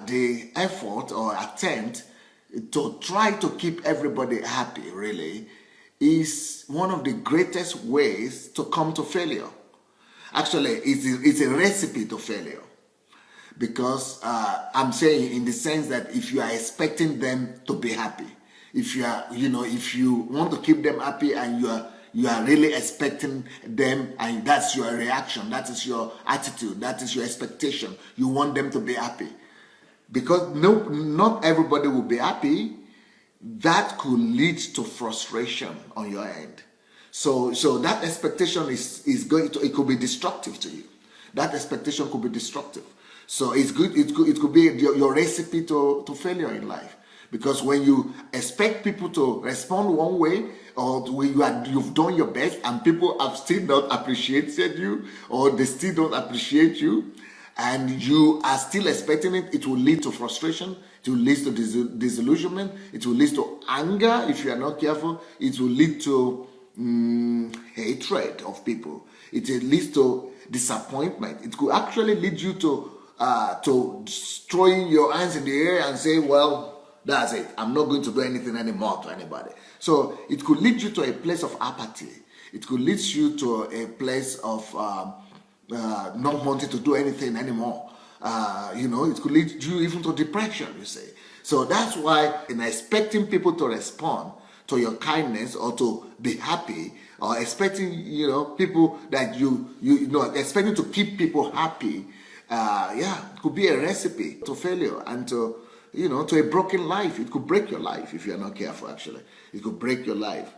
the effort or attempt to try to keep everybody happy really is one of the greatest ways to come to failure. Actually, it's a recipe to failure. Because I'm saying in the sense that if you are expecting them to be happy, if you are, if you want to keep them happy and you are really expecting them, and that's your reaction, that is your attitude, that is your expectation, you want them to be happy. Because not everybody will be happy, that could lead to frustration on your end. So that expectation is going to, it could be destructive to you. That expectation could be destructive. So it's good. It could be your recipe to failure in life. Because when you expect people to respond one way, or when you've done your best and people have still not appreciated you, or they still don't appreciate you, and you are still expecting it, it will lead to frustration. It will lead to disillusionment. It will lead to anger if you are not careful. It will lead to hatred of people. It will lead to disappointment. It could actually lead you to throwing your hands in the air and say, well, that's it. I'm not going to do anything anymore to anybody. So it could lead you to a place of apathy. It could lead you to a place of not wanting to do anything anymore. It could lead you even to depression, you see. So that's why in expecting people to respond to your kindness or to be happy, or expecting, people that expecting to keep people happy, it could be a recipe to failure and to a broken life. It could break your life if you're not careful, actually. It could break your life.